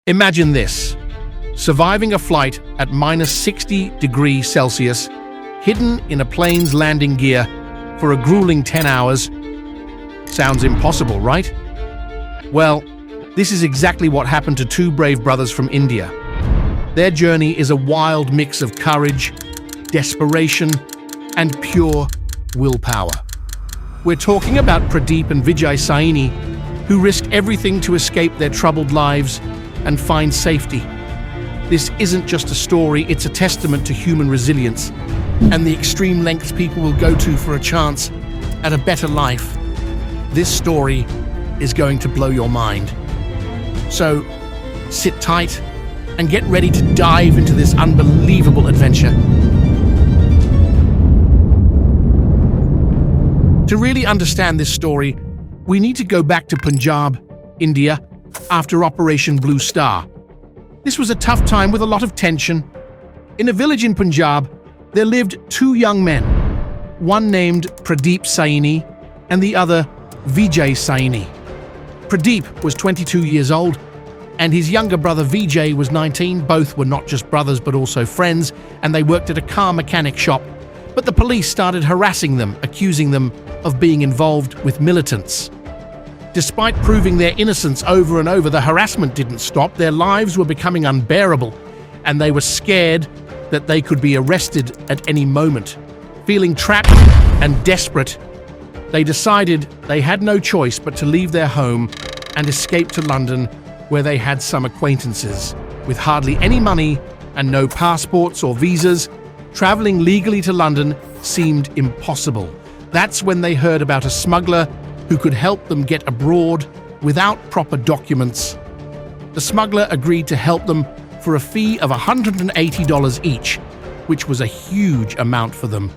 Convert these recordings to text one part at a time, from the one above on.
Imagine this: surviving a flight at minus 60 degrees Celsius, hidden in a plane's landing gear for a grueling 10 hours. Sounds impossible, right? Well, this is exactly what happened to two brave brothers from India. Their journey is a wild mix of courage, desperation, and pure willpower. We're talking about Pradeep and Vijay Saini, who risked everything to escape their troubled lives and find safety. This isn't just a story, it's a testament to human resilience and the extreme lengths people will go to for a chance at a better life. This story is going to blow your mind. So, sit tight and get ready to dive into this unbelievable adventure. To really understand this story, we need to go back to Punjab, India, after Operation Blue Star. This was a tough time with a lot of tension. In a village in Punjab, there lived two young men, one named Pradeep Saini and the other Vijay Saini. Pradeep was 22 years old, and his younger brother Vijay was 19. Both were not just brothers but also friends, and they worked at a car mechanic shop. But the police started harassing them, accusing them of being involved with militants. Despite proving their innocence over and over, the harassment didn't stop. Their lives were becoming unbearable, and they were scared that they could be arrested at any moment. Feeling trapped and desperate, they decided they had no choice but to leave their home and escape to London, where they had some acquaintances. With hardly any money and no passports or visas, traveling legally to London seemed impossible. That's when they heard about a smuggler who could help them get abroad without proper documents. The smuggler agreed to help them for a fee of $180 each, which was a huge amount for them.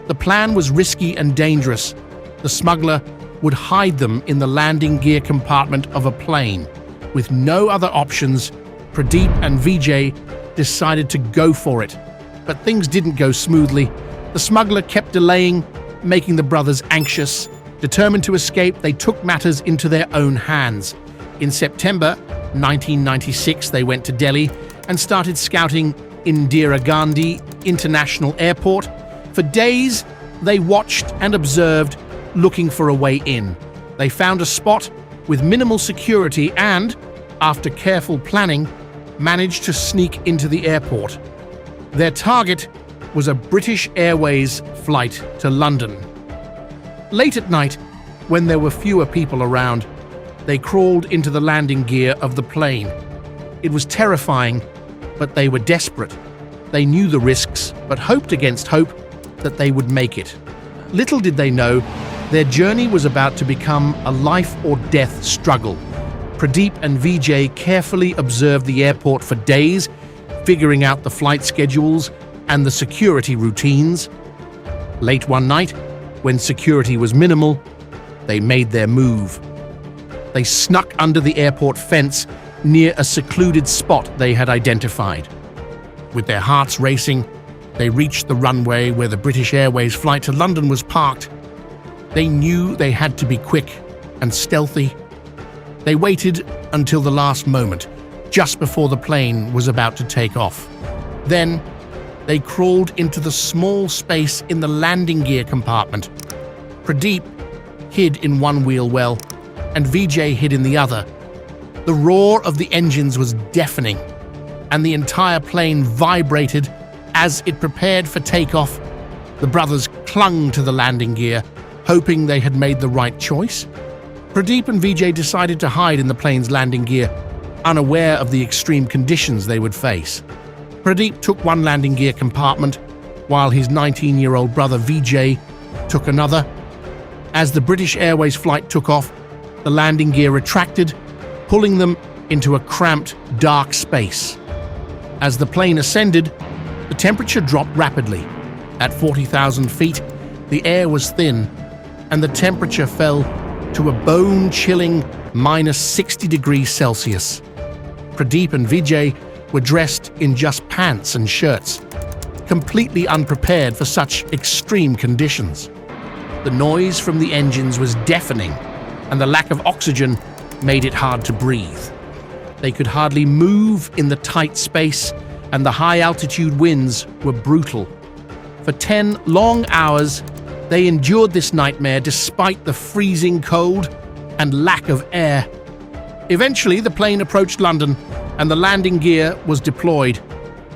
The plan was risky and dangerous. The smuggler would hide them in the landing gear compartment of a plane. With no other options, Pradeep and Vijay decided to go for it. But things didn't go smoothly. The smuggler kept delaying, making the brothers anxious. Determined to escape, they took matters into their own hands. In September 1996, they went to Delhi and started scouting Indira Gandhi International Airport. For days, they watched and observed, looking for a way in. They found a spot with minimal security and, after careful planning, managed to sneak into the airport. Their target was a British Airways flight to London. Late at night, when there were fewer people around, they crawled into the landing gear of the plane. It was terrifying, but they were desperate. They knew the risks, but hoped against hope that they would make it. Little did they know, their journey was about to become a life-or-death struggle. Pradeep and Vijay carefully observed the airport for days, figuring out the flight schedules and the security routines. Late one night, when security was minimal, they made their move. They snuck under the airport fence near a secluded spot they had identified. With their hearts racing, they reached the runway where the British Airways flight to London was parked. They knew they had to be quick and stealthy. They waited until the last moment, just before the plane was about to take off. Then, they crawled into the small space in the landing gear compartment. Pradeep hid in one wheel well, and Vijay hid in the other. The roar of the engines was deafening, and the entire plane vibrated as it prepared for takeoff. The brothers clung to the landing gear, hoping they had made the right choice. Pradeep and Vijay decided to hide in the plane's landing gear, unaware of the extreme conditions they would face. Pradeep took one landing gear compartment, while his 19-year-old brother Vijay took another. As the British Airways flight took off, the landing gear retracted, pulling them into a cramped, dark space. As the plane ascended, the temperature dropped rapidly. At 40,000 feet, the air was thin, and the temperature fell to a bone-chilling minus 60 degrees Celsius. Pradeep and Vijay were dressed in just pants and shirts, completely unprepared for such extreme conditions. The noise from the engines was deafening, and the lack of oxygen made it hard to breathe. They could hardly move in the tight space, and the high-altitude winds were brutal. For 10 long hours, they endured this nightmare despite the freezing cold and lack of air. Eventually, the plane approached London, and the landing gear was deployed.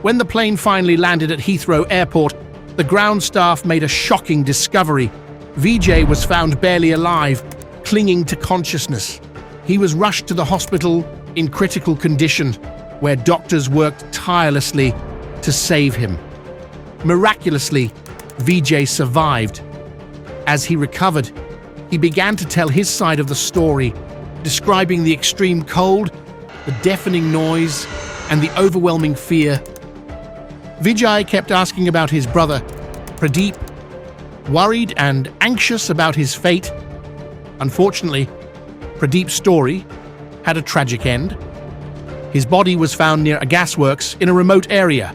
When the plane finally landed at Heathrow Airport, the ground staff made a shocking discovery. Vijay was found barely alive, clinging to consciousness. He was rushed to the hospital in critical condition, where doctors worked tirelessly to save him. Miraculously, Vijay survived. As he recovered, he began to tell his side of the story, describing the extreme cold, the deafening noise, and the overwhelming fear. Vijay kept asking about his brother, Pradeep, worried and anxious about his fate. Unfortunately, Pradeep's story had a tragic end. His body was found near a gasworks in a remote area.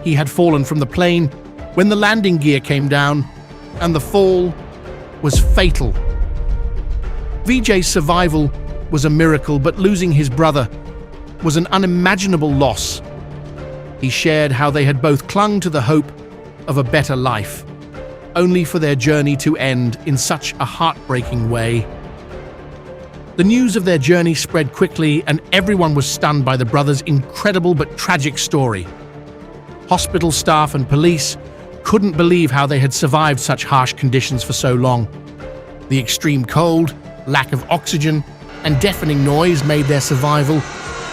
He had fallen from the plane when the landing gear came down, and the fall was fatal. Vijay's survival was a miracle, but losing his brother was an unimaginable loss. He shared how they had both clung to the hope of a better life, only for their journey to end in such a heartbreaking way. The news of their journey spread quickly, and everyone was stunned by the brothers' incredible but tragic story. Hospital staff and police couldn't believe how they had survived such harsh conditions for so long. The extreme cold, lack of oxygen, and deafening noise made their survival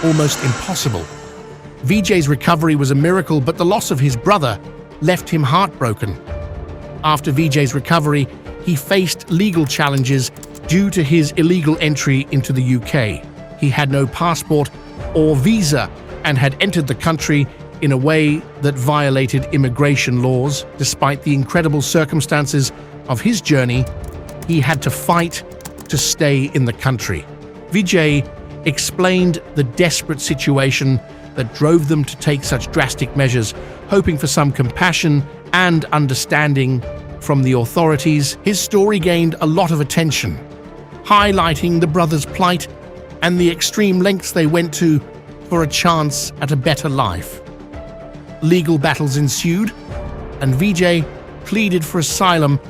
almost impossible. Vijay's recovery was a miracle, but the loss of his brother left him heartbroken. After Vijay's recovery, he faced legal challenges due to his illegal entry into the UK. He had no passport or visa and had entered the country in a way that violated immigration laws. Despite the incredible circumstances of his journey, he had to fight to stay in the country. Vijay explained the desperate situation that drove them to take such drastic measures, hoping for some compassion and understanding from the authorities. His story gained a lot of attention, highlighting the brothers' plight and the extreme lengths they went to for a chance at a better life. Legal battles ensued, and Vijay pleaded for asylum,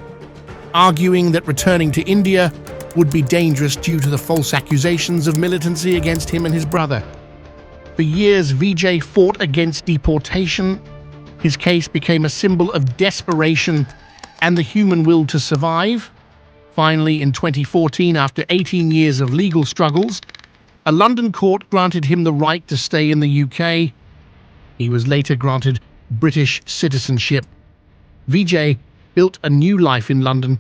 arguing that returning to India would be dangerous due to the false accusations of militancy against him and his brother. For years, Vijay fought against deportation. His case became a symbol of desperation and the human will to survive. Finally, in 2014, after 18 years of legal struggles, a London court granted him the right to stay in the UK. He was later granted British citizenship. Vijay built a new life in London,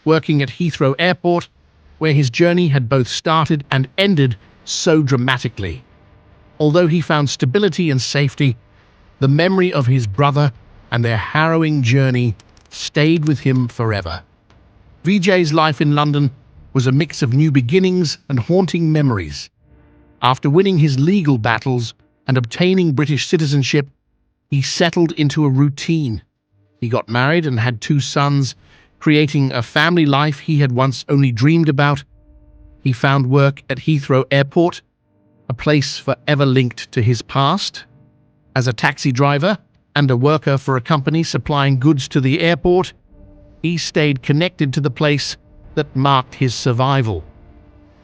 working at Heathrow Airport, where his journey had both started and ended so dramatically. Although he found stability and safety, the memory of his brother and their harrowing journey stayed with him forever. Vijay's life in London was a mix of new beginnings and haunting memories. After winning his legal battles and obtaining British citizenship, he settled into a routine. He got married and had 2 sons, creating a family life he had once only dreamed about. He found work at Heathrow Airport, a place forever linked to his past. As a taxi driver and a worker for a company supplying goods to the airport, he stayed connected to the place that marked his survival.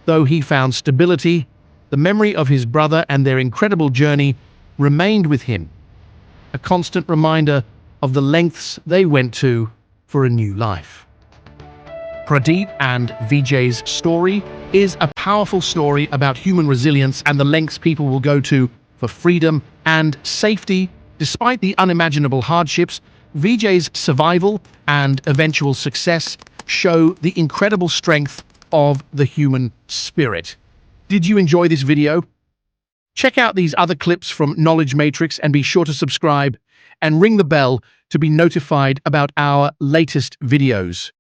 Though he found stability, the memory of his brother and their incredible journey remained with him, a constant reminder of the lengths they went to for a new life. Pradeep and Vijay's story is a powerful story about human resilience and the lengths people will go to for freedom and safety. Despite the unimaginable hardships, Vijay's survival and eventual success show the incredible strength of the human spirit. Did you enjoy this video? Check out these other clips from Knowledge Matrix and be sure to subscribe and ring the bell to be notified about our latest videos.